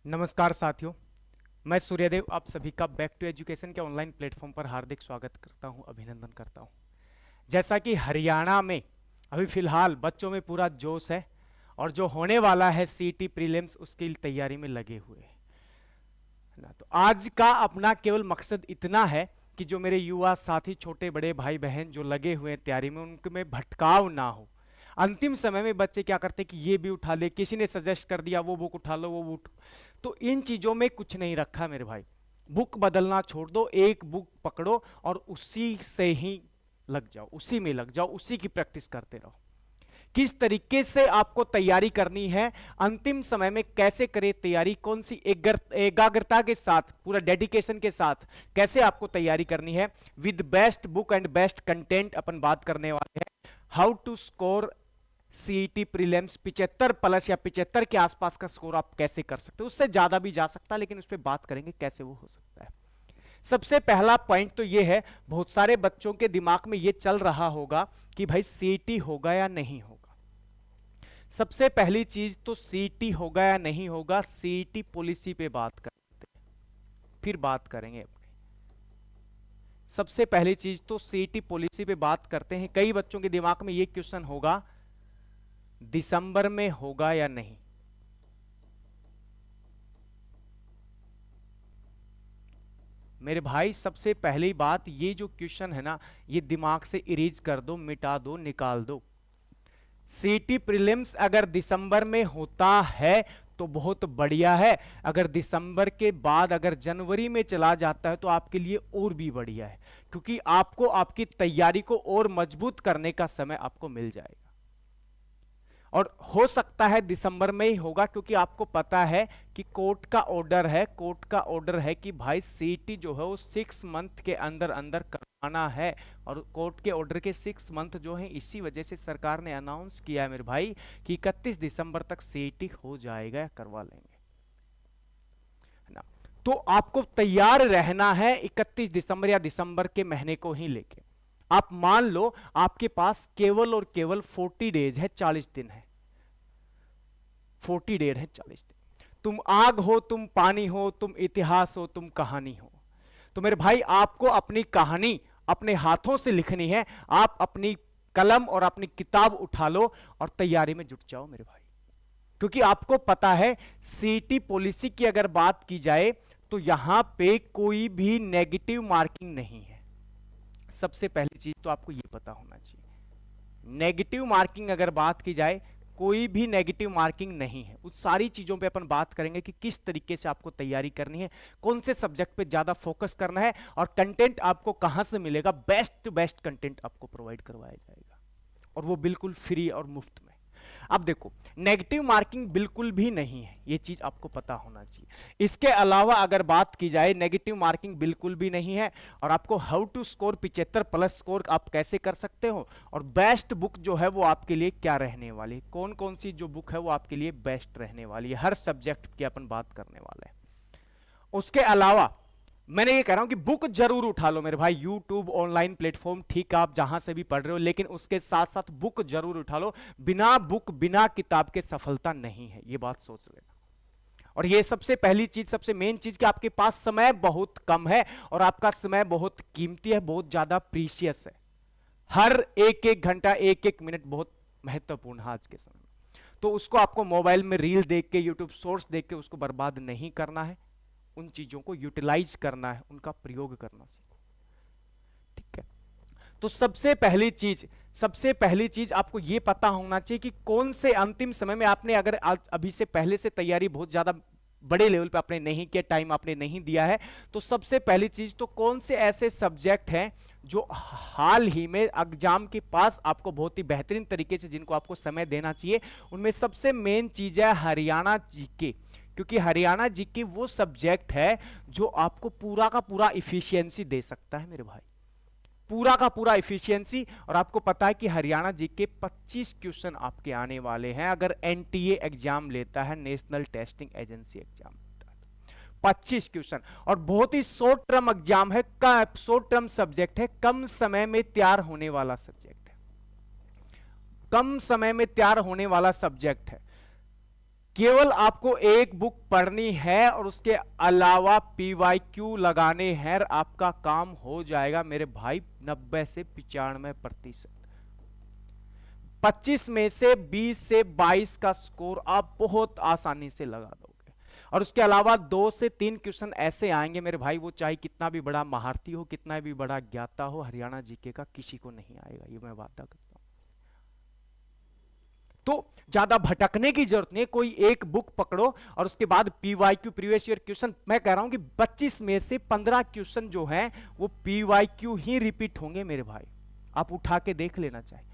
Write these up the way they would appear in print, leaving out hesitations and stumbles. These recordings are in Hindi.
नमस्कार साथियों, मैं सूर्यदेव आप सभी का बैक टू एजुकेशन के ऑनलाइन प्लेटफॉर्म पर हार्दिक स्वागत करता हूं, अभिनंदन करता हूं। जैसा कि हरियाणा में अभी फिलहाल बच्चों में पूरा जोश है और जो होने वाला है सीईटी प्रीलिम्स उसकी तैयारी में लगे हुए हैं ना। तो आज का अपना केवल मकसद इतना है कि जो मेरे युवा साथी छोटे बड़े भाई बहन जो लगे हुए हैं तैयारी में उनके में भटकाव ना हो। अंतिम समय में बच्चे क्या करते हैं कि ये भी उठा ले, किसी ने सजेस्ट कर दिया वो बुक उठा लो वो बुक, तो इन चीजों में कुछ नहीं रखा मेरे भाई। बुक बदलना छोड़ दो, एक बुक पकड़ो और उसी से ही लग जाओ, उसी में लग जाओ, उसी की प्रैक्टिस करते रहो। किस तरीके से आपको तैयारी करनी है, अंतिम समय में कैसे करें तैयारी, कौन सी एकाग्रता के साथ, पूरा डेडिकेशन के साथ कैसे आपको तैयारी करनी है, with best book and best content अपन बात करने वाले हैं। How to score CET prelims 75 plus या 75 के आसपास का स्कोर आप कैसे कर सकते हो, उससे ज्यादा भी जा सकता है लेकिन उस पर बात करेंगे कैसे वो हो सकता है। सबसे पहला पॉइंट तो ये है, बहुत सारे बच्चों के दिमाग में ये चल रहा होगा कि भाई सीईटी होगा या नहीं होगा। सबसे पहली चीज तो सीईटी होगा या नहीं होगा, सीईटी पॉलिसी पे बात करते हैं, फिर बात करेंगे अपने। सबसे पहली चीज तो सीईटी पॉलिसी पे बात करते हैं। कई बच्चों के दिमाग में ये क्वेश्चन होगा दिसंबर में होगा या नहीं। मेरे भाई सबसे पहली बात, ये जो क्वेश्चन है ना, ये दिमाग से इरेज कर दो, मिटा दो, निकाल दो। सीटी प्रीलिम्स अगर दिसंबर में होता है तो बहुत बढ़िया है, अगर दिसंबर के बाद अगर जनवरी में चला जाता है तो आपके लिए और भी बढ़िया है, क्योंकि आपको आपकी तैयारी को और मजबूत करने का समय आपको मिल जाएगा। और हो सकता है दिसंबर में ही होगा, क्योंकि आपको पता है कि कोर्ट का ऑर्डर है, कोर्ट का ऑर्डर है कि भाई सीटी जो है वो 6 मंथ के अंदर अंदर करवाना है। और कोर्ट के ऑर्डर के 6 मंथ जो है, इसी वजह से सरकार ने अनाउंस किया है मेरे भाई कि 31 दिसंबर तक सीटी हो जाएगा या करवा लेंगे, है ना। तो आपको तैयार रहना है 31 दिसंबर या दिसंबर के महीने को ही लेके। आप मान लो आपके पास केवल और केवल 40 डेज है, 40 दिन है, 40 डेज है, 40 दिन। तुम आग हो, तुम पानी हो, तुम इतिहास हो, तुम कहानी हो। तो मेरे भाई आपको अपनी कहानी अपने हाथों से लिखनी है। आप अपनी कलम और अपनी किताब उठा लो और तैयारी में जुट जाओ मेरे भाई, क्योंकि आपको पता है सीटी पॉलिसी की अगर बात की जाए तो यहां पे कोई भी नेगेटिव मार्किंग नहीं है। सबसे पहली चीज तो आपको यह पता होना चाहिए, नेगेटिव मार्किंग अगर बात की जाए, कोई भी नेगेटिव मार्किंग नहीं है। उस सारी चीजों पे अपन बात करेंगे कि किस तरीके से आपको तैयारी करनी है, कौन से सब्जेक्ट पे ज्यादा फोकस करना है और कंटेंट आपको कहां से मिलेगा। बेस्ट टू बेस्ट कंटेंट आपको प्रोवाइड करवाया जाएगा और वो बिल्कुल फ्री और मुफ्त में। अब देखो, नेगेटिव मार्किंग बिल्कुल भी नहीं है, ये चीज आपको पता होना चाहिए। इसके अलावा अगर बात की जाए, नेगेटिव मार्किंग बिल्कुल भी नहीं है। और आपको how to score 75 plus score आप कैसे कर सकते हो, और बेस्ट बुक जो है वो आपके लिए क्या रहने वाली है, कौन कौन सी जो बुक है वो आपके लिए बेस्ट रहने वाली है, हर सब्जेक्ट की अपन बात करने वाले हैं। उसके अलावा मैंने ये कह रहा हूं कि बुक जरूर उठा लो मेरे भाई, यूट्यूब ऑनलाइन प्लेटफॉर्म ठीक है, आप जहां से भी पढ़ रहे हो, लेकिन उसके साथ साथ बुक जरूर उठा लो। बिना बुक बिना किताब के सफलता नहीं है, ये बात सोच लेना। और ये सबसे पहली चीज, सबसे मेन चीज कि आपके पास समय बहुत कम है और आपका समय बहुत कीमती है, बहुत ज्यादा प्रीशियस है। हर एक एक घंटा एक एक मिनट बहुत महत्वपूर्ण है आज के समय में। तो उसको आपको मोबाइल में रील देख के, यूट्यूब शॉर्ट्स देख के उसको बर्बाद नहीं करना है, उन चीजों को यूटिलाइज करना है, उनका प्रयोग करना सीखो, ठीक है। तो सबसे पहली चीज आपको यह पता होना चाहिए कि कौन से अंतिम समय में आपने अगर अभी से पहले से तैयारी बहुत ज्यादा बड़े लेवल पे आपने नहीं किया, टाइम आपने नहीं दिया है, तो सबसे पहली चीज तो कौन से ऐसे सब्जेक्ट हैं जो हाल ही में एग्जाम के पास आपको बहुत ही बेहतरीन तरीके से जिनको आपको समय देना चाहिए। उनमें सबसे मेन चीज है हरियाणा जीके, क्योंकि हरियाणा जीके वो सब्जेक्ट है जो आपको पूरा का पूरा इफिशियंसी दे सकता है मेरे भाई, पूरा का पूरा इफिशियंसी। और आपको पता है कि हरियाणा जीके 25 क्वेश्चन आपके आने वाले हैं अगर एनटीए एग्जाम लेता है, नेशनल टेस्टिंग एजेंसी एग्जाम लेता है, 25 क्वेश्चन। और बहुत ही शॉर्ट टर्म एग्जाम है, शॉर्ट टर्म सब्जेक्ट है, कम समय में तैयार होने वाला सब्जेक्ट है, कम समय में तैयार होने वाला सब्जेक्ट है। केवल आपको एक बुक पढ़नी है और उसके अलावा पीवाईक्यू लगाने हैं, आपका काम हो जाएगा मेरे भाई 90 से 95%। 25 में से 20 से 22 का स्कोर आप बहुत आसानी से लगा दोगे। और उसके अलावा 2 से 3 क्वेश्चन ऐसे आएंगे मेरे भाई, वो चाहे कितना भी बड़ा महारथी हो, कितना भी बड़ा ज्ञाता हो, हरियाणा जीके का किसी को नहीं आएगा, ये मैं वादा करता हूं। तो ज्यादा भटकने की जरूरत नहीं, कोई एक बुक पकड़ो और उसके बाद पीवाईक्यू प्रीवियस ईयर क्वेश्चन, मैं कह रहा हूं कि 25 में से 15 क्वेश्चन जो हैं वो पीवाईक्यू ही रिपीट होंगे मेरे भाई, आप उठा के देख लेना चाहिए।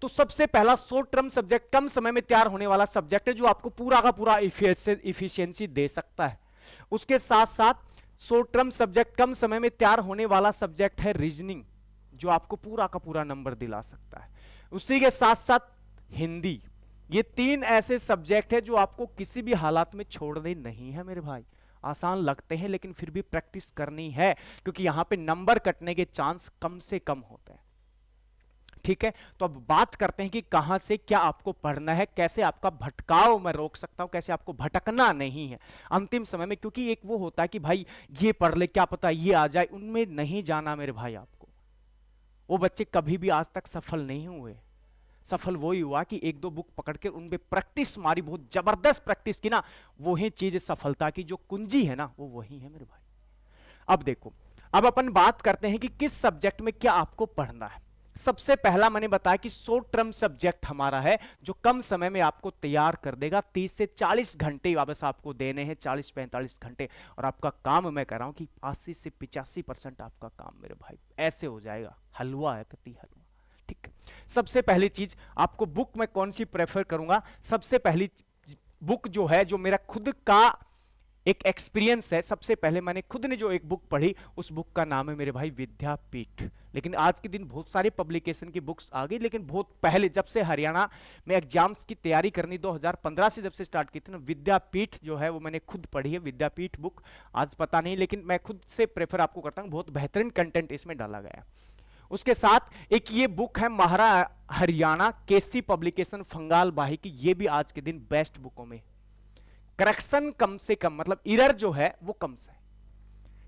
तो सबसे पहला शॉर्ट टर्म सब्जेक्ट, कम समय में तैयार होने वाला सब्जेक्ट है जो आपको पूरा का पूरा इफिशियंसी दे सकता है। उसके साथ साथ शॉर्ट टर्म सब्जेक्ट, कम समय में तैयार होने वाला सब्जेक्ट है रीजनिंग, जो आपको पूरा का पूरा नंबर दिला सकता है। उसी के साथ साथ हिंदी। ये 3 ऐसे सब्जेक्ट है जो आपको किसी भी हालात में छोड़ने नहीं है मेरे भाई। आसान लगते हैं लेकिन फिर भी प्रैक्टिस करनी है, क्योंकि यहां पे नंबर कटने के चांस कम से कम होते हैं। ठीक है, तो अब बात करते हैं कि कहां से क्या आपको पढ़ना है, कैसे आपका भटकाव मैं रोक सकता हूं, कैसे आपको भटकना नहीं है अंतिम समय में। क्योंकि एक वो होता है कि भाई ये पढ़ ले, क्या पता ये आ जाए, उनमें नहीं जाना मेरे भाई। आपको वो बच्चे कभी भी आज तक सफल नहीं हुए। सफल वही हुआ कि 1-2 बुक पकड़ के उन पे प्रैक्टिस मारी, बहुत जबरदस्त प्रैक्टिस की ना, वही चीज सफलता की जो कुंजी है ना, वो वही है मेरे भाई। अब देखो, अब अपन बात करते हैं कि किस सब्जेक्ट में क्या आपको पढ़ना है। सबसे पहला मैंने बताया कि शॉर्ट टर्म सब्जेक्ट हमारा है जो कम समय में आपको तैयार कर देगा। 30 से 40 घंटे वापस आपको देने हैं, 40-45 घंटे, और आपका काम मैं कह रहा हूं कि 80 से 85% आपका काम मेरे भाई ऐसे हो जाएगा। हलवा है, कति हलवा। ठीक है, सबसे पहली चीज आपको बुक में कौन सी प्रेफर करूंगा, सबसे पहली बुक जो है, जो मेरा खुद का एक एक्सपीरियंस है, सबसे पहले मैंने खुद ने जो एक बुक पढ़ी, उस बुक का नाम है मेरे भाई विद्यापीठ। लेकिन आज के दिन बहुत सारे पब्लिकेशन की बुक्स आ गई, लेकिन बहुत पहले जब से हरियाणा में एग्जाम्स की तैयारी करनी 2015 से जब से स्टार्ट की थी ना, विद्यापीठ जो है वो मैंने खुद पढ़ी है। विद्यापीठ बुक आज पता नहीं, लेकिन मैं खुद से प्रेफर आपको करता हूं, बहुत बेहतरीन कंटेंट इसमें डाला गया है। उसके साथ एक ये बुक है महारा हरियाणा केसी पब्लिकेशन फंगाल बाही की, ये भी आज के दिन बेस्ट बुकों में, करेक्शन कम से कम, मतलब इरर जो है वो कम से है।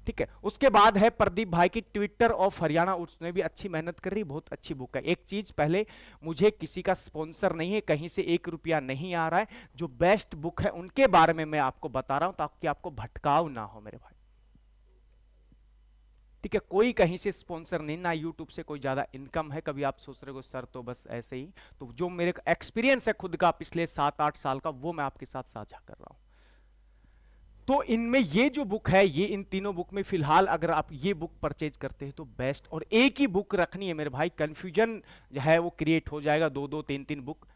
ठीक है, उसके बाद है प्रदीप भाई की ट्विटर ऑफ हरियाणा, उसने भी अच्छी मेहनत कर रही, बहुत अच्छी बुक है। एक चीज पहले, मुझे किसी का स्पॉन्सर नहीं है, कहीं से 1 रुपया नहीं आ रहा है, जो बेस्ट बुक है उनके बारे में मैं आपको बता रहा हूं ताकि आपको भटकाव ना हो मेरे भाई। ठीक है, कोई कहीं से स्पॉन्सर नहीं, ना यूट्यूब से कोई ज्यादा इनकम है। कभी आप सोच रहे हो सर तो बस ऐसे ही, तो जो मेरे एक्सपीरियंस है खुद का पिछले 7-8 साल का, वो मैं आपके साथ साझा कर रहा हूं। तो इनमें ये जो बुक है, ये इन तीनों बुक में फिलहाल अगर आप ये बुक परचेज करते हैं तो बेस्ट, और एक ही बुक रखनी है मेरे भाई, कंफ्यूजन जो है वो क्रिएट हो जाएगा। 2-2 3-3 बुक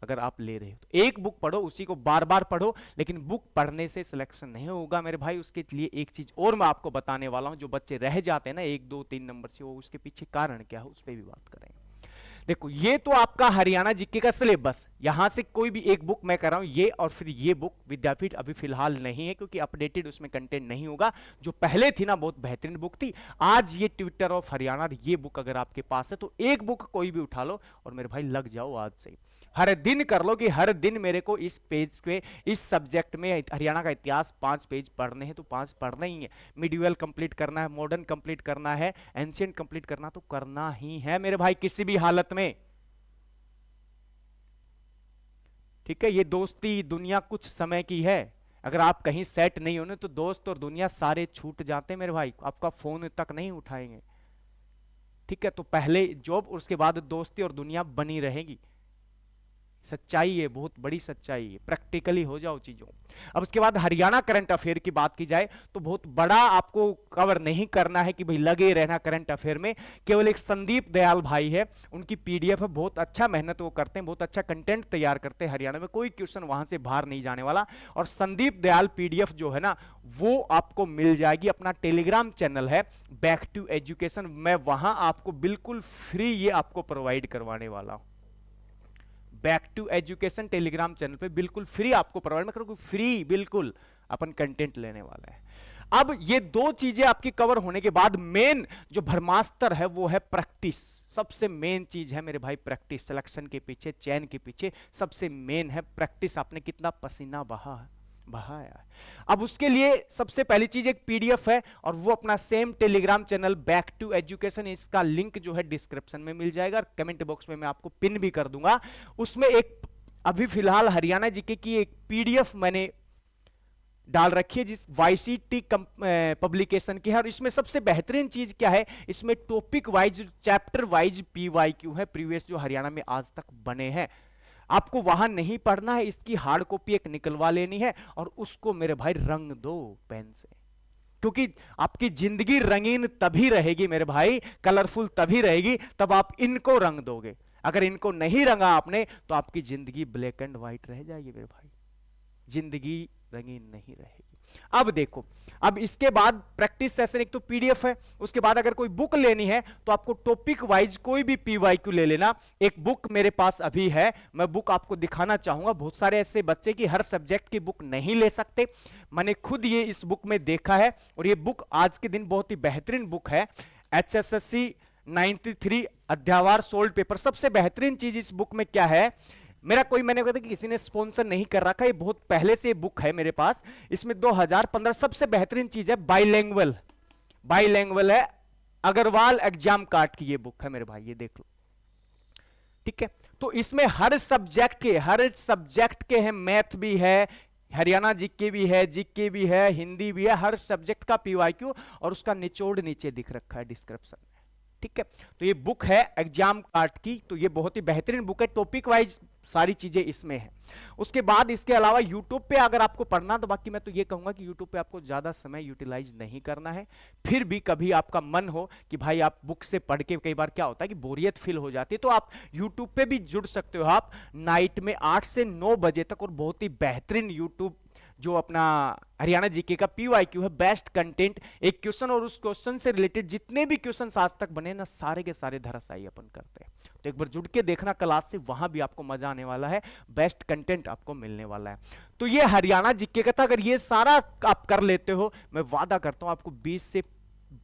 अगर आप ले रहे हो तो एक बुक पढ़ो, उसी को बार बार पढ़ो, लेकिन बुक पढ़ने से सिलेक्शन नहीं होगा मेरे भाई। उसके लिए एक चीज और मैं आपको बताने वाला हूं, जो बच्चे रह जाते हैं ना 1-2-3 नंबर से, वो उसके पीछे कारण क्या है उस पर भी बात करेंगे। देखो, ये तो आपका हरियाणा जीके का सिलेबस, यहां से कोई भी एक बुक मैं कर रहा हूं ये, और फिर ये बुक विद्यापीठ अभी फिलहाल नहीं है क्योंकि अपडेटेड उसमें कंटेंट नहीं होगा। जो पहले थी ना बहुत बेहतरीन बुक थी। आज ये ट्विटर ऑफ हरियाणा, ये बुक अगर आपके पास है तो एक बुक कोई भी उठा लो और मेरे भाई लग जाओ आज से। हर दिन कर लो कि हर दिन मेरे को इस पेज पे, इस सब्जेक्ट में हरियाणा का इतिहास 5 पेज पढ़ने हैं तो 5 पढ़ना ही है। मिडिवल कंप्लीट करना है, मॉडर्न कंप्लीट करना है, एंशिएंट कंप्लीट करना तो करना ही है मेरे भाई, किसी भी हालत में। ठीक है, ये दोस्ती दुनिया कुछ समय की है, अगर आप कहीं सेट नहीं होने तो दोस्त और दुनिया सारे छूट जाते हैं मेरे भाई, आपका फोन तक नहीं उठाएंगे। ठीक है, तो पहले जॉब, उसके बाद दोस्ती और दुनिया बनी रहेगी। सच्चाई है, बहुत बड़ी सच्चाई है, प्रैक्टिकली हो जाओ चीजों। अब उसके बाद हरियाणा करंट अफेयर की बात की जाए तो बहुत बड़ा आपको कवर नहीं करना है कि भाई लगे रहना करंट अफेयर में। केवल एक संदीप दयाल भाई है, उनकी पीडीएफ है, बहुत अच्छा मेहनत वो करते हैं, बहुत अच्छा कंटेंट तैयार करते हैं। हरियाणा में कोई क्वेश्चन वहां से बाहर नहीं जाने वाला। और संदीप दयाल पीडीएफ जो है ना, वो आपको मिल जाएगी, अपना टेलीग्राम चैनल है बैक टू एजुकेशन, मैं वहां आपको बिल्कुल फ्री ये आपको प्रोवाइड करवाने वाला हूं। Back to education Telegram channel पे बिल्कुल फ्री आपको प्रोवाइड मैं करूंगा, फ्री बिल्कुल अपन कंटेंट लेने वाला है। अब ये दो चीजें आपकी कवर होने के बाद मेन जो ब्रह्मास्त्र है वो है प्रैक्टिस। सबसे मेन चीज है मेरे भाई प्रैक्टिस। सिलेक्शन के पीछे, चयन के पीछे सबसे मेन है प्रैक्टिस। आपने कितना पसीना बहाया है। अब उसके लिए सबसे पहली चीज एक पीडीएफ है, और वो अपना same Telegram channel back to education, इसका लिंक जो है डिस्क्रिप्शन में मिल जाएगा और कमेंट बॉक्स में मैं आपको पिन भी कर दूंगा। उसमें एक अभी फिलहाल हरियाणा जीके की एक पीडीएफ मैंने डाल रखी है जिस वाईसीटी पब्लिकेशन की है, और इसमें सबसे बेहतरीन चीज क्या है, इसमें topic wise, chapter wise PYQ है, प्रीवियस जो हरियाणा में आज तक बने हैं। आपको वहां नहीं पढ़ना है, इसकी हार्ड कॉपी एक निकलवा लेनी है और उसको मेरे भाई रंग दो पेन से, क्योंकि आपकी जिंदगी रंगीन तभी रहेगी मेरे भाई, कलरफुल तभी रहेगी तब आप इनको रंग दोगे। अगर इनको नहीं रंगा आपने तो आपकी जिंदगी ब्लैक एंड व्हाइट रह जाएगी मेरे भाई, जिंदगी रंगीन नहीं रहेगी। अब देखो, अब इसके बाद प्रैक्टिस सेशन एक तो पीडीएफ है, उसके बाद अगर कोई बुक लेनी है तो आपको टॉपिक वाइज कोई भी पीवाईक्यू ले लेना। एक बुक मेरे पास अभी है, मैं बुक आपको दिखाना चाहूंगा। बहुत सारे ऐसे बच्चे की हर सब्जेक्ट की बुक नहीं ले सकते, मैंने खुद ये इस बुक में देखा है, और ये बुक आज के दिन बहुत ही बेहतरीन बुक है। HSSC 93 अध्यावार सोल्ड पेपर। सबसे बेहतरीन चीज इस बुक में क्या है, मेरा कोई, मैंने कहा था कि किसी ने स्पॉन्सर नहीं कर रखा, ये बहुत पहले से बुक है मेरे पास। इसमें 2015 सबसे बेहतरीन चीज है बाइलैंग्वेल है, अग्रवाल एग्जाम कार्ड की ये बुक है मेरे भाई, ये देख लो, ठीक है। तो इसमें हर सब्जेक्ट के हैं, मैथ भी है, हरियाणा जीके भी है, जीके भी है, हिंदी भी है, हर सब्जेक्ट का पीवाईक्यू और उसका निचोड़ नीचे दिख रखा है डिस्क्रिप्शन में, ठीक है। तो ये बुक है एग्जाम कार्ड की, तो ये बहुत ही बेहतरीन बुक है, टॉपिक वाइज सारी चीजें इसमें है। उसके बाद इसके अलावा यूट्यूब पे अगर आपको पढ़ना, तो बाकी मैं तो ये कहूंगा कि यूट्यूब पे आपको ज्यादा समय यूटिलाइज नहीं करना है। फिर भी कभी आपका मन हो कि भाई आप बुक से पढ़ के, कई बार क्या होता है कि बोरियत फील हो जाती है, तो आप यूट्यूब पे भी जुड़ सकते हो। आप नाइट में 8 से 9 बजे तक, और बहुत ही बेहतरीन यूट्यूब जो अपना हरियाणा जीके का पीवाईक्यू है, बेस्ट कंटेंट, एक क्वेश्चन और उस क्वेश्चन से रिलेटेड जितने भी क्वेश्चन आज तक बने ना, सारे के सारे धराशायी अपन करते हैं। तो एक बार जुड़ के देखना क्लास से, वहां भी आपको मजा आने वाला है, बेस्ट कंटेंट आपको मिलने वाला है। तो ये हरियाणा जीके का था। अगर ये सारा आप कर लेते हो, मैं वादा करता हूं आपको 20 से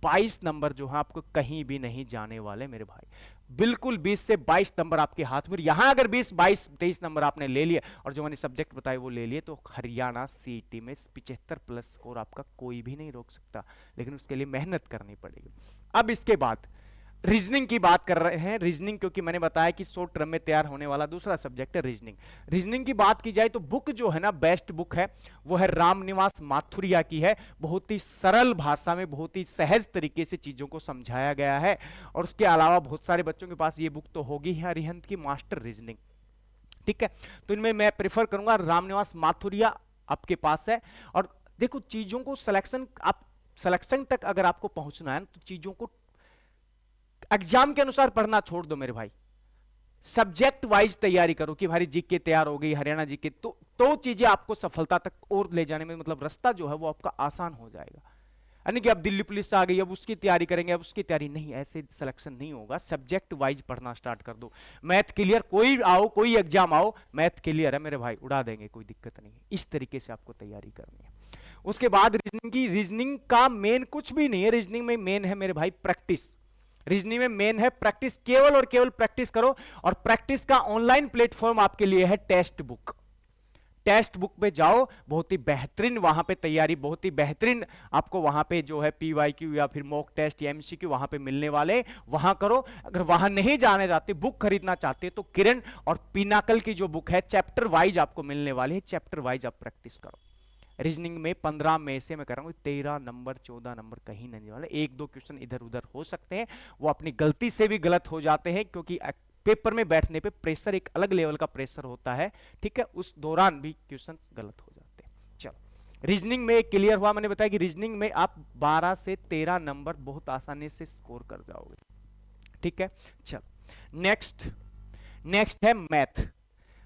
22 नंबर जो है आपको कहीं भी नहीं जाने वाले मेरे भाई, बिल्कुल 20 से 22 नंबर आपके हाथ में। यहां अगर 20, 22, 23 नंबर आपने ले लिए और जो मैंने सब्जेक्ट बताए वो ले लिए, तो हरियाणा सीईटी में 75 प्लस स्कोर आपका कोई भी नहीं रोक सकता, लेकिन उसके लिए मेहनत करनी पड़ेगी। अब इसके बाद रीजनिंग की बात कर रहे हैं। रीजनिंग, क्योंकि मैंने बताया कि शॉर्ट टर्म में तैयार होने वाला दूसरा सब्जेक्ट है रीजनिंग। रीजनिंग की बात की जाए तो बुक जो है ना, बेस्ट बुक है, वो है रामनिवास माथुरिया की है। बहुत ही सरल भाषा में, बहुत ही सहज तरीके से चीजों को समझाया गया है। और उसके अलावा बहुत सारे बच्चों के पास ये बुक तो होगी है, अरिहंत की मास्टर रीजनिंग, ठीक है। तो इनमें मैं प्रेफर करूंगा रामनिवास माथुरिया आपके पास है। और देखो, चीजों को सिलेक्शन तक अगर आपको पहुंचना है तो चीजों को एग्जाम के अनुसार पढ़ना छोड़ दो मेरे भाई, सब्जेक्ट वाइज तैयारी करो कि भाई जीके तैयार हो गई, हरियाणा जीके, तो चीजें आपको सफलता तक और ले जाने में, मतलब रास्ता जो है वो आपका आसान हो जाएगा। यानी कि अब दिल्ली पुलिस आ गई, अब उसकी तैयारी करेंगे, अब उसकी तैयारी नहीं, ऐसे सिलेक्शन नहीं होगा। सब्जेक्ट वाइज पढ़ना स्टार्ट कर दो। मैथ क्लियर, कोई आओ, कोई एग्जाम आओ, मैथ क्लियर है मेरे भाई, उड़ा देंगे, कोई दिक्कत नहीं है। इस तरीके से आपको तैयारी करनी है। उसके बाद रीजनिंग का मेन कुछ भी नहीं है। रीजनिंग में मेन है मेरे भाई प्रैक्टिस। रीजनिंग में मेन है प्रैक्टिस, केवल और केवल प्रैक्टिस करो। और प्रैक्टिस का ऑनलाइन प्लेटफॉर्म आपके लिए है टेक्स्ट बुक। टेक्स्ट बुक पे जाओ, बहुत ही बेहतरीन वहां पे तैयारी, बहुत ही बेहतरीन आपको वहां पे जो है पीवाईक्यू या फिर मॉक टेस्ट या एमसीक्यू वहां पे मिलने वाले, वहां करो। अगर वहां नहीं जाने जाते, बुक खरीदना चाहते, तो किरण और पिनाकल की जो बुक है चैप्टर वाइज आपको मिलने वाली है, चैप्टर वाइज आप प्रैक्टिस करो। रीजनिंग में 15 में से मैं कह रहा हूं 13 नंबर 14 नंबर कहीं नहीं वाले, एक दो क्वेश्चन इधर उधर हो सकते हैं, वो अपनी गलती से भी गलत हो जाते हैं, क्योंकि पेपर में बैठने पे प्रेशर, एक अलग लेवल का प्रेशर होता है, ठीक है, उस दौरान भी क्वेश्चन गलत हो जाते हैं। चलो, रीजनिंग में क्लियर हुआ। मैंने बताया कि रीजनिंग में आप 12 से 13 नंबर बहुत आसानी से स्कोर कर जाओगे, ठीक है। चलो, नेक्स्ट है मैथ।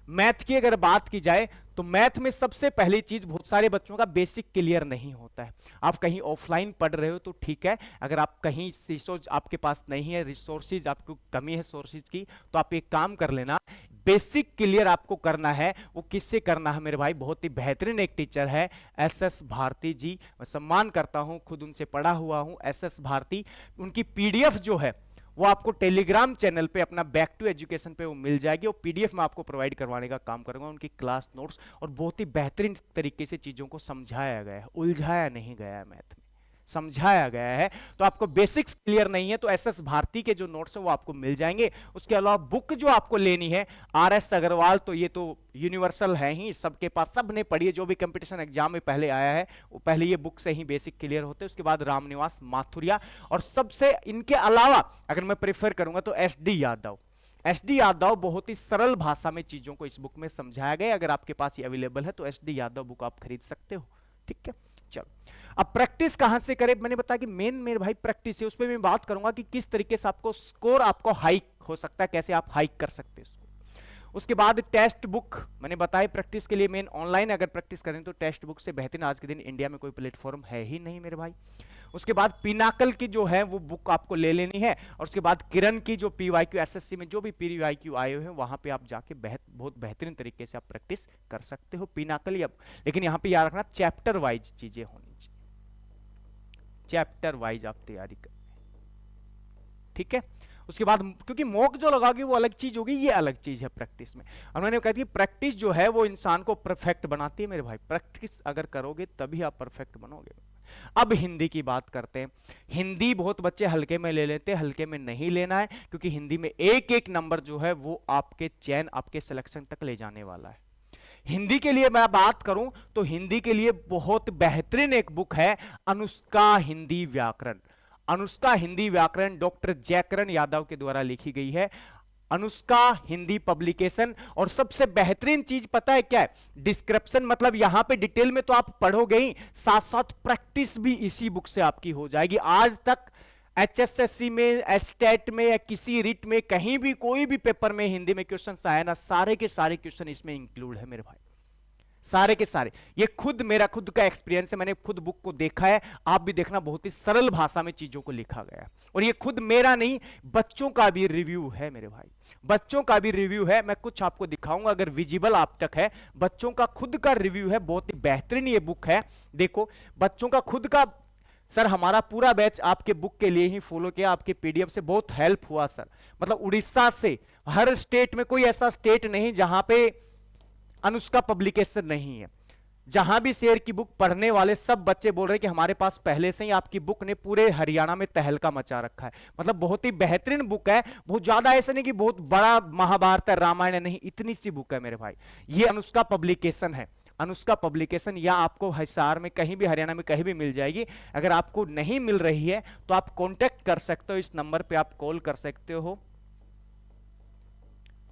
मैथ की अगर बात की जाए तो मैथ में सबसे पहली चीज, बहुत सारे बच्चों का बेसिक क्लियर नहीं होता है। आप कहीं ऑफलाइन पढ़ रहे हो तो ठीक है, अगर आप कहीं रिसोर्स आपके पास नहीं है, रिसोर्सेज आपको कमी है सोर्सेज की, तो आप एक काम कर लेना, बेसिक क्लियर आपको करना है, वो किससे करना है मेरे भाई? बहुत ही बेहतरीन एक टीचर है एसएस भारती जी, मैं सम्मान करता हूं, खुद उनसे पढ़ा हुआ हूं, एसएस भारती। उनकी पीडीएफ जो है वो आपको टेलीग्राम चैनल पे अपना बैक टू एजुकेशन पे वो मिल जाएगी, और पीडीएफ में आपको प्रोवाइड करवाने का काम करूंगा, उनकी क्लास नोट्स, और बहुत ही बेहतरीन तरीके से चीजों को समझाया गया है, उलझाया नहीं गया है, मैथ में समझाया गया है। तो आपको बेसिक्स क्लियर नहीं है तो एसएस भारती के जो नोट्स है वो आपको मिल जाएंगे। उसके अलावा बुक जो आपको लेनी है आरएस अग्रवाल, तो ये तो यूनिवर्सल है ही, सबके पास, सब ने पढ़ी है, जो भी कंपटीशन एग्जाम में पहले आया है वो पहले ये बुक से ही बेसिक क्लियर होते हैं। उसके बाद रामनिवास माथुरिया, और सबसे इनके अलावा अगर मैं प्रेफर करूंगा तो एसडी यादव। एसडी यादव बहुत ही सरल भाषा में चीजों को इस बुक में समझाया गया, अगर आपके पास ये अवेलेबल है तो एसडी यादव बुक आप खरीद सकते हो। ठीक है, चलो अब प्रैक्टिस कहां से करें? मैंने बताया कि मेन मेरे भाई प्रैक्टिस है, उस पर मैं बात करूंगा कि किस तरीके से आपको स्कोर आपको हाइक हो सकता है, कैसे आप हाइक कर सकते हैं। उसके बाद टेक्स्ट बुक मैंने बताया प्रैक्टिस के लिए मेन ऑनलाइन अगर प्रैक्टिस करें तो टेक्स्ट बुक से बेहतरीन आज के दिन इंडिया में कोई प्लेटफॉर्म है ही नहीं मेरे भाई। उसके बाद पिनाकल की जो है वो बुक आपको ले लेनी है, और उसके बाद किरण की जो पीवाईक्यू एसएससी में जो भी पीवाईक्यू आए हुए हैं वहां पे आप जाके बहुत बेहतरीन तरीके से आप प्रैक्टिस कर सकते हो पिनाकल। या लेकिन यहां पे याद रखना चैप्टर वाइज चीजें होनी चाहिए, चैप्टर वाइज आप तैयारी कर, ठीक है। उसके बाद क्योंकि मॉक जो लगाओगे वो अलग चीज होगी, ये अलग चीज है प्रैक्टिस में। और मैंने कहा कि प्रैक्टिस जो है वो इंसान को परफेक्ट बनाती है मेरे भाई, प्रैक्टिस अगर करोगे तभी आप परफेक्ट बनोगे। अब हिंदी की बात करते हैं। हिंदी बहुत बच्चे हल्के में ले लेते हैं, हल्के में नहीं लेना है, क्योंकि हिंदी में एक एक नंबर जो है वो आपके चयन, आपके सिलेक्शन तक ले जाने वाला है। हिंदी के लिए मैं बात करूं तो हिंदी के लिए बहुत बेहतरीन एक बुक है अनुष्का हिंदी व्याकरण। अनुष्का हिंदी व्याकरण डॉक्टर जयकरण यादव के द्वारा लिखी गई है, अनुष्का हिंदी पब्लिकेशन। और सबसे बेहतरीन चीज पता है क्या है? डिस्क्रिप्शन, मतलब यहां पे डिटेल में तो आप पढ़ोगे ही, साथ साथ प्रैक्टिस भी इसी बुक से आपकी हो जाएगी। आज तक एचएसएससी में, एचटेट में या किसी रिट में कहीं भी कोई भी पेपर में हिंदी में क्वेश्चन आया ना, सारे के सारे क्वेश्चन इसमें इंक्लूड है मेरे भाई, सारे के सारे। ये खुद मेरा खुद का एक्सपीरियंस है, मैंने खुद बुक को देखा है, आप भी देखना, बहुत ही सरल भाषा में चीजों को लिखा गया है। और ये खुद मेरा नहीं, बच्चों का भी रिव्यू है मेरे भाई, बच्चों का भी रिव्यू है। मैं कुछ आपको दिखाऊंगा अगर विजिबल आप तक है, बच्चों का खुद का रिव्यू है, बहुत ही बेहतरीन ये बुक है। देखो बच्चों का खुद का, सर हमारा पूरा बैच आपके बुक के लिए ही फॉलो किया, आपके पीडीएफ से बहुत हेल्प हुआ सर। मतलब उड़ीसा से हर स्टेट में, कोई ऐसा स्टेट नहीं जहां पे अनुष्का पब्लिकेशन नहीं है। जहां भी शेर की बुक पढ़ने वाले सब बच्चे बोल रहे हैं कि हमारे पास पहले से ही आपकी बुक ने पूरे हरियाणा में तहलका मचा रखा है। मतलब बहुत ही बेहतरीन बुक है, बहुत ज्यादा ऐसा नहीं कि बहुत बड़ा महाभारत है, रामायण है, नहीं, इतनी सी बुक है मेरे भाई। ये अनुष्का पब्लिकेशन है, अनुष्का पब्लिकेशन, या आपको हिसार में कहीं भी, हरियाणा में कहीं भी मिल जाएगी। अगर आपको नहीं मिल रही है तो आप कांटेक्ट कर सकते हो, इस नंबर पे आप कॉल कर सकते हो,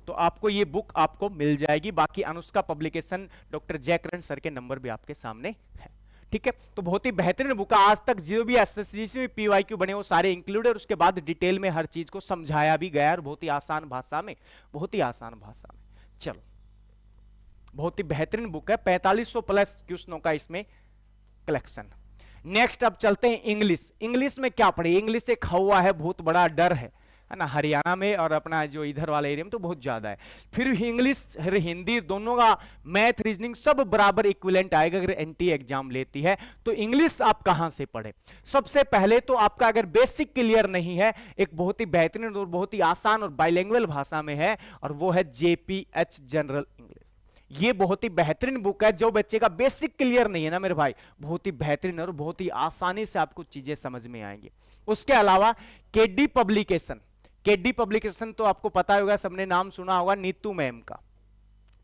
तो आपको ये बुक आपको मिल जाएगी। बाकी Anushka publication doctor Jaikaran sir के नंबर भी आपके सामने है, ठीक है। तो बहुत ही बेहतरीन बुक है, आज तक जो भी एसएससी में पीवाईक्यू बने वो सारे इंक्लूड है, और उसके बाद डिटेल में हर चीज को समझाया भी गया है, और बहुत ही आसान भाषा में, बहुत ही आसान भाषा में। चलो, बहुत ही बेहतरीन बुक है, 4500 प्लस क्वेश्चनों का इसमें कलेक्शन। नेक्स्ट अब चलते हैं इंग्लिश। इंग्लिश में क्या पढ़े? इंग्लिश एक हवा है, बहुत बड़ा डर है ना, हरियाणा में और अपना जो इधर वाले एरिया में तो बहुत ज्यादा है। फिर इंग्लिश हिंदी दोनों का मैथ रीजनिंग सब बराबर इक्विवेलेंट आएगा अगर एनटी एग्जाम लेती है। तो इंग्लिश आप कहां से पढ़े? सबसे पहले तो आपका अगर बेसिक क्लियर नहीं है, एक बहुत ही बेहतरीन और बहुत ही आसान और बाइलिंगुअल भाषा में है, और वो है जेपीएच जनरल इंग्लिश। ये बहुत ही बेहतरीन बुक है, जो बच्चे का बेसिक क्लियर नहीं है ना मेरे भाई, बहुत ही बेहतरीन और बहुत ही आसानी से आपको चीजें समझ में आएंगी। उसके अलावा केडी पब्लिकेशन, केडी पब्लिकेशन तो आपको पता होगा, सबने नाम सुना होगा, नीतू मैम का,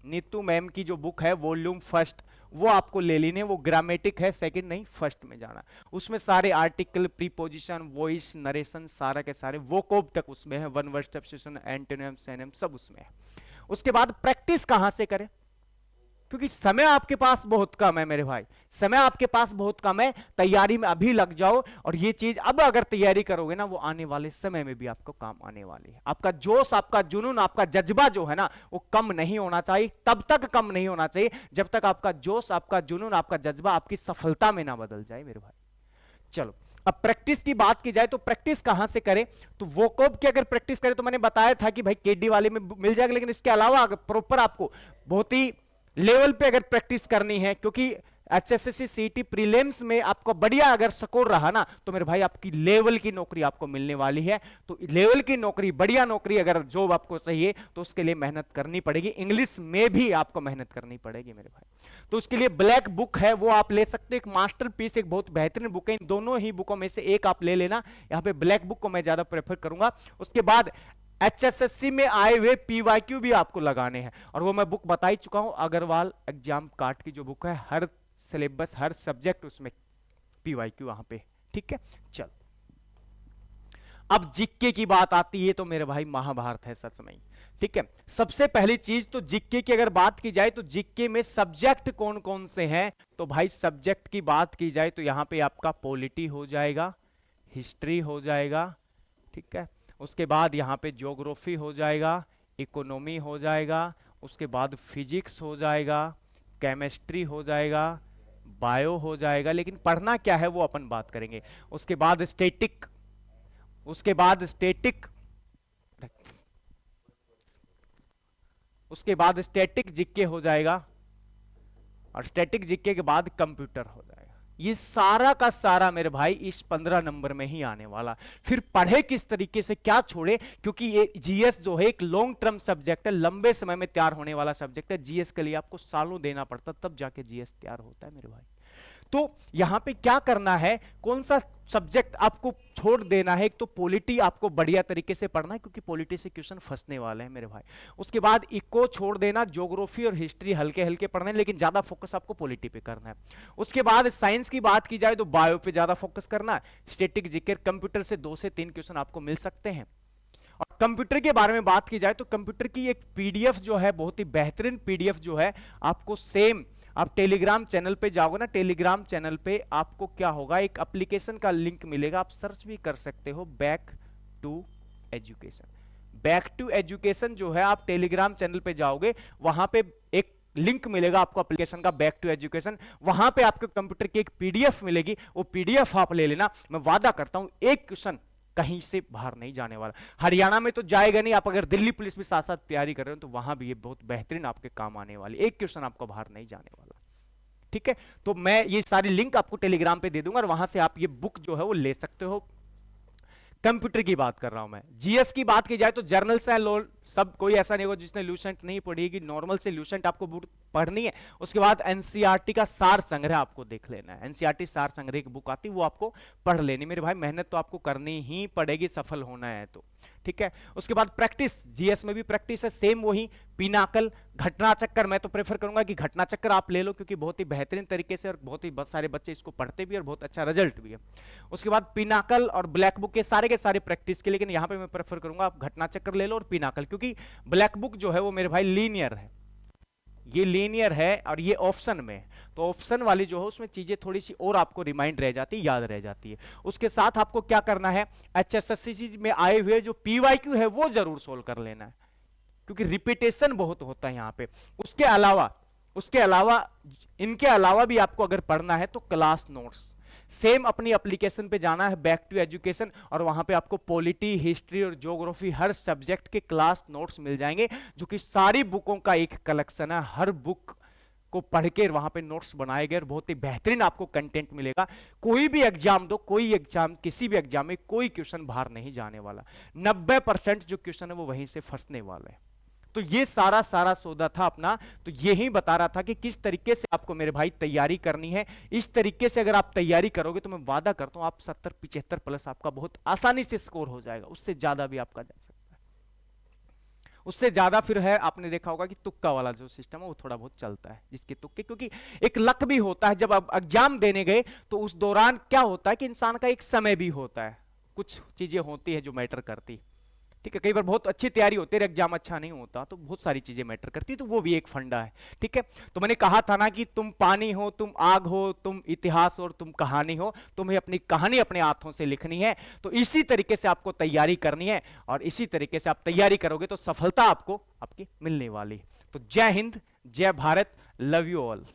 नीतू मैम की जो बुक है वॉल्यूम फर्स्ट, वो आपको ले लेनी है। वो ग्रामेटिक है, सेकंड नहीं फर्स्ट में जाना। उसमें सारे आर्टिकल, प्रीपोजिशन, वॉइस, नरेशन, सारा के सारे वोकैब तक उसमें है, one word substitution, antonym, synonym सब उसमें है। उसके बाद प्रैक्टिस कहां से करें? क्योंकि समय आपके पास बहुत कम है मेरे भाई, समय आपके पास बहुत कम है, तैयारी में अभी लग जाओ। और ये चीज अब अगर तैयारी करोगे ना, वो आने वाले समय में भी आपको काम आने वाली है। आपका जोश, आपका जुनून, आपका जज्बा जो है ना, वो कम नहीं होना चाहिए, तब तक कम नहीं होना चाहिए जब तक आपका जोश, आपका जुनून, आपका जज्बा आपकी सफलता में ना बदल जाए मेरे भाई। चलो अब प्रैक्टिस की बात की जाए तो प्रैक्टिस कहां से करें, तो वोकैब की अगर प्रैक्टिस करें तो मैंने बताया था कि भाई केडी वाले में मिल जाएगा, लेकिन इसके अलावा अगर प्रॉपर आपको बहुत ही लेवल पे अगर प्रैक्टिस करनी है, क्योंकि एचएसएससी सीटी प्रीलिम्स में आपको बढ़िया अगर स्कोर रहा ना तो मेरे भाई आपकी लेवल की नौकरी आपको मिलने वाली है। तो लेवल की नौकरी, बढ़िया नौकरी अगर जॉब आपको चाहिए तो उसके लिए मेहनत करनी पड़ेगी, इंग्लिश में भी आपको मेहनत करनी पड़ेगी मेरे भाई। तो उसके लिए ब्लैक बुक है वो आप ले सकते हो, एक मास्टरपीस, एक बहुत बेहतरीन बुक है, इन दोनों ही बुकों में से एक आप ले लेना। यहां पे ब्लैक बुक को मैं ज्यादा प्रेफर करूंगा। उसके बाद एचएसएससी में आए हुए पीवाईक्यू भी आपको लगाने हैं, और वो मैं बुक बता ही चुका हूं, अग्रवाल एग्जाम कार्ड की जो बुक है, हर सिलेबस हर सब्जेक्ट उसमें पीवाईक्यू वहां पे, ठीक है। चल अब जीके की बात आती है तो मेरे भाई महाभारत है सच में, ठीक है। सबसे पहली चीज तो जीके की अगर बात की जाए तो जीके में सब्जेक्ट कौन कौन से हैं, तो भाई सब्जेक्ट की बात की जाए तो यहां पे आपका पॉलिटी हो जाएगा, हिस्ट्री हो जाएगा, ठीक है। उसके बाद यहां पे ज्योग्राफी हो जाएगा, इकोनॉमी हो जाएगा, उसके बाद फिजिक्स हो जाएगा, केमिस्ट्री हो जाएगा, बायो हो जाएगा, लेकिन पढ़ना क्या है वो अपन बात करेंगे। उसके बाद स्टैटिक, उसके बाद स्टैटिक, उसके बाद स्टैटिक जीके हो जाएगा, और स्टैटिक जीके के बाद कंप्यूटर हो जाएगा। ये सारा का सारा मेरे भाई इस 15 नंबर में ही आने वाला। फिर पढ़े किस तरीके से, क्या छोड़े, क्योंकि ये जीएस जो है एक लॉन्ग टर्म सब्जेक्ट है, लंबे समय में तैयार होने वाला सब्जेक्ट है। जीएस के लिए आपको सालों देना पड़ता तब जाके जीएस तैयार होता है मेरे भाई। तो यहां पे क्या करना है, कौन सा सब्जेक्ट आपको छोड़ देना है, एक तो पॉलिटी आपको बढ़िया तरीके से पढ़ना है क्योंकि पॉलिटी से क्वेश्चन फंसने वाले हैं मेरे भाई। उसके बाद इको छोड़ देना, ज्योग्राफी और हिस्ट्री हल्के हल्के पढ़ने, लेकिन ज्यादा फोकस आपको पॉलिटी पे करना है। उसके बाद साइंस की बात की जाए तो बायो पे ज्यादा फोकस करना, स्टैटिक जीके, कंप्यूटर से 2 से 3 क्वेश्चन आपको मिल सकते हैं। और कंप्यूटर के बारे में बात की जाए तो कंप्यूटर की एक पीडीएफ जो है, बहुत ही बेहतरीन पीडीएफ जो है, आपको सेम आप टेलीग्राम चैनल पे जाओगे ना, टेलीग्राम चैनल पे आपको क्या होगा, एक एप्लीकेशन का लिंक मिलेगा, आप सर्च भी कर सकते हो, back to education. Back to education जो है, आप टेलीग्राम चैनल पे जाओगे, वहां पे एक लिंक मिलेगा आपको एप्लीकेशन का, बैक टू एजुकेशन। वहां पे आपको कंप्यूटर की एक पीडीएफ मिलेगी, वो पीडीएफ आप ले लेना। मैं वादा करता हूं एक क्वेश्चन कहीं से बाहर नहीं जाने वाला। हरियाणा में तो जाएगा नहीं, आप अगर दिल्ली पुलिस भी साथ साथ तैयारी कर रहे हो तो वहां भी ये बहुत बेहतरीन आपके काम आने वाली, एक क्वेश्चन आपको बाहर नहीं जाने वाला, ठीक है। तो मैं ये सारी लिंक आपको टेलीग्राम पे दे दूंगा और वहां से आप ये बुक जो है वो ले सकते हो। कंप्यूटर की बात कर रहा हूं मैं। जीएस की बात की जाए तो जर्नल से सब, कोई ऐसा नहीं होगा जिसने ल्यूसेंट नहीं पढ़ेगी, नॉर्मल से ल्यूसेंट आपको पढ़नी है। उसके बाद एनसीईआरटी का सार संग्रह आपको देख लेना है, एनसीईआरटी सार संग्रह की बुक आती है वो आपको पढ़ लेनी मेरे भाई। मेहनत तो आपको करनी ही पड़ेगी सफल होना है तो, ठीक है। उसके बाद प्रैक्टिस, जीएस में भी प्रैक्टिस है सेम वही, पिनाकल, घटना चक्कर। मैं तो प्रेफर करूंगा कि घटना चक्कर आप ले लो क्योंकि बहुत ही बेहतरीन तरीके से और बहुत सारे बच्चे इसको पढ़ते भी और बहुत अच्छा रिजल्ट भी है। उसके बाद पिनाकल और ब्लैक बुक के सारे प्रैक्टिस के, लेकिन यहां पे मैं प्रेफर करूंगा आप घटना चक्कर ले लो और पिनाकल, क्योंकि ब्लैक बुक जो है वो मेरे भाई लीनियर है, ये लीनियर है और ये ऑप्शन में, तो ऑप्शन वाली जो है उसमें चीजें थोड़ी सी और आपको रिमाइंड रह जाती है, याद रह जाती है। उसके साथ आपको क्या करना है, एचएसएससी में आए हुए जो पीवाईक्यू है वो जरूर सोल्व कर लेना है क्योंकि रिपीटेशन बहुत होता है यहां पे। उसके अलावा इनके अलावा भी आपको अगर पढ़ना है तो क्लास नोट्स सेम अपनी एप्लीकेशन पे जाना है, बैक टू एजुकेशन, और वहां पे आपको पॉलिटी, हिस्ट्री और ज्योग्राफी हर सब्जेक्ट के क्लास नोट्स मिल जाएंगे, जो कि सारी बुकों का एक कलेक्शन है। हर बुक को पढ़ के वहां पे नोट्स बनाए गए और बहुत ही बेहतरीन आपको कंटेंट मिलेगा। कोई भी एग्जाम दो, कोई एग्जाम, किसी भी एग्जाम में कोई क्वेश्चन बाहर नहीं जाने वाला, 90% जो क्वेश्चन है वो वहीं से फंसने वाले हैं। तो ये सारा सौदा था अपना, तो यही बता रहा था कि किस तरीके से आपको मेरे भाई तैयारी करनी है। इस तरीके से अगर आप तैयारी करोगे तो मैं वादा करता हूं आप 70-75 प्लस आपका बहुत आसानी से स्कोर हो जाएगा, उससे ज्यादा भी आपका जा सकता है। उससे ज्यादा फिर है, आपने देखा होगा कि तुक्का वाला जो सिस्टम है वो थोड़ा बहुत चलता है, जिसके तुक्के, क्योंकि एक लक भी होता है। जब आप एग्जाम देने गए तो उस दौरान क्या होता है कि इंसान का एक समय भी होता है, कुछ चीजें होती है जो मैटर करती, ठीक है। कई बार बहुत अच्छी तैयारी होती है, एग्जाम अच्छा नहीं होता, तो बहुत सारी चीजें मैटर करती है, तो वो भी एक फंडा है, ठीक है। तो मैंने कहा था ना कि तुम पानी हो, तुम आग हो, तुम इतिहास और तुम कहानी हो, तुम्हें अपनी कहानी अपने हाथों से लिखनी है। तो इसी तरीके से आपको तैयारी करनी है और इसी तरीके से आप तैयारी करोगे तो सफलता आपको आपकी मिलने वाली। तो जय हिंद, जय भारत, लव यू ऑल।